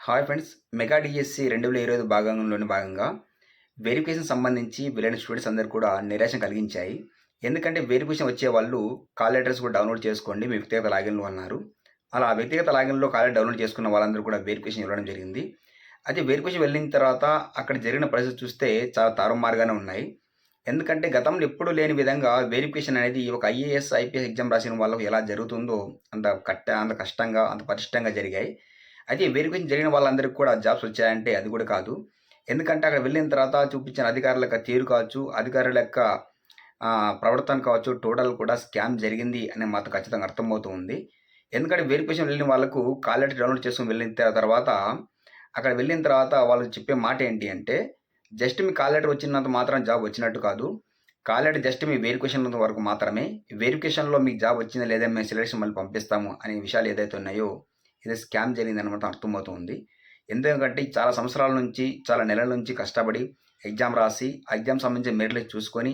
Hi friends, mega DSC 2025 భాగంగా verification సంబంధించి వెళ్ళిన స్టూడెంట్స్ అందరూ కూడా నిరాశ కలిగించాయి. ఎందుకంటే వెరిఫికేషన్ వచ్చే వాళ్ళు కాల్ లెటర్స్ కూడా డౌన్లోడ్ చేసుకోండి మీ వ్యక్తిగత లాగిన్‌లో అన్నారు. అలా వ్యక్తిగత లాగిన్‌లో కాల్ లెటర్ డౌన్లోడ్ చేసుకున్న వాళ్ళందరూ కూడా వెరిఫికేషన్ ఇవ్వడం జరిగింది. అయితే వెరిఫికేషన్ వెళ్ళిన తర్వాత అక్కడ జరిగిన పరిస్థితి చూస్తే చాలా తారుమారుగానే ఉన్నాయి. ఎందుకంటే గతంలో ఎప్పుడూ లేని విధంగా వెరిఫికేషన్ అనేది ఒక ఐఏఎస్, ఐపీఎస్ ఎగ్జామ్ రాసిన వాళ్ళకి ఎలా జరుగుతుందో అంత కష్టంగా, అంత పటిష్టంగా జరిగాయి. అయితే వెరిఫికేషన్ జరిగిన వాళ్ళందరికి కూడా జాబ్స్ వచ్చాయంటే అది కూడా కాదు. ఎందుకంటే అక్కడ వెళ్ళిన తర్వాత చూపించిన అధికారుల యొక్క తీరు కావచ్చు, అధికారుల యొక్క ప్రవర్తన కావచ్చు, టోటల్ కూడా స్కామ్ జరిగింది అని మాత్రం ఖచ్చితంగా అర్థమవుతూ ఉంది. ఎందుకంటే వెరిఫికేషన్ వెళ్ళిన వాళ్ళకు కాల్ లెటర్ డౌన్లోడ్ చేసుకొని వెళ్ళిన తర్వాత అక్కడ వెళ్ళిన తర్వాత వాళ్ళు చెప్పే మాట ఏంటి అంటే, జస్ట్ మీ కాల్ లెటర్ వచ్చినంత మాత్రాన జాబ్ వచ్చినట్టు కాదు. కాల్ లెటర్ జస్ట్ మీ వెరిఫికేషన్ ఉన్నంత వరకు మాత్రమే. వెరిఫికేషన్‌లో మీకు జాబ్ వచ్చిందా లేదా మేము సెలక్షన్ మళ్ళీ పంపిస్తాము అనే విషయాలు ఏదైతే ఉన్నాయో ఇది స్కామ్ జరిగిందని మాత్రం అర్థమవుతుంది. ఎందుకంటే చాలా సంవత్సరాల నుంచి, చాలా నెలల నుంచి కష్టపడి ఎగ్జామ్ రాసి, ఆ ఎగ్జామ్ సంబంధించిన మెరిట్లు చూసుకొని,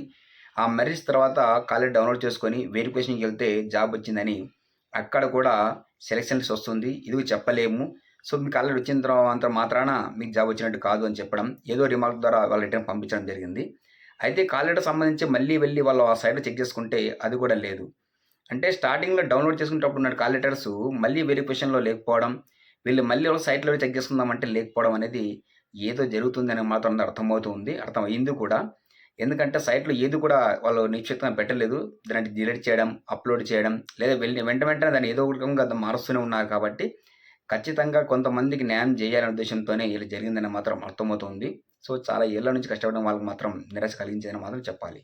ఆ మెరిట్స్ తర్వాత కాలేజ్ డౌన్లోడ్ చేసుకొని వెరిఫికేషన్‌కి వెళ్తే జాబ్ వచ్చిందని అక్కడ కూడా సెలక్షన్ లిస్ట్ వస్తుంది. ఇది చెప్పలేము. సో మీకు కాలేజ్ వచ్చిన తర్వాత మాత్రాన మీకు జాబ్ వచ్చినట్టు కాదు అని చెప్పడం, ఏదో రిమార్క్ ద్వారా వాళ్ళ రిటర్న్ పంపించడం జరిగింది. అయితే కాల్ లెటర్ సంబంధించి మళ్ళీ వెళ్లి వాళ్ళు ఆ సైట్‌లో చెక్ చేసుకుంటే అది కూడా లేదు. అంటే స్టార్టింగ్‌లో డౌన్‌లోడ్ చేసుకునేటప్పుడు ఉన్న కాల్ లెటర్స్ మళ్ళీ వెరిఫికేషన్‌లో లేకపోవడం, వీళ్ళు మళ్ళీ ఒక సైట్‌లో చెక్ చేసుకుందామంటే లేకపోవడం అనేది ఏదో జరుగుతుందని మాత్రం అర్థమవుతూ ఉంది. అర్థమయింది కూడా. ఎందుకంటే సైట్‌లో ఏది కూడా వాళ్ళు నిక్షిప్తంగా పెట్టలేదు. దాన్ని డిలీట్ చేయడం, అప్‌లోడ్ చేయడం లేదా వెంటనే దాన్ని ఏదో ఒక రకంగా మారుస్తూనే ఉన్నారు కాబట్టి, ఖచ్చితంగా కొంతమందికి న్యాయం చేయాలనే ఉద్దేశంతోనే ఇలా జరిగిందని మాత్రం అర్థమవుతుంది. సో, చాలా ఏళ్ల నుంచి కష్టపడిన వాళ్ళకి మాత్రం నిరాశ కలిగించిందని మాత్రం చెప్పాలి.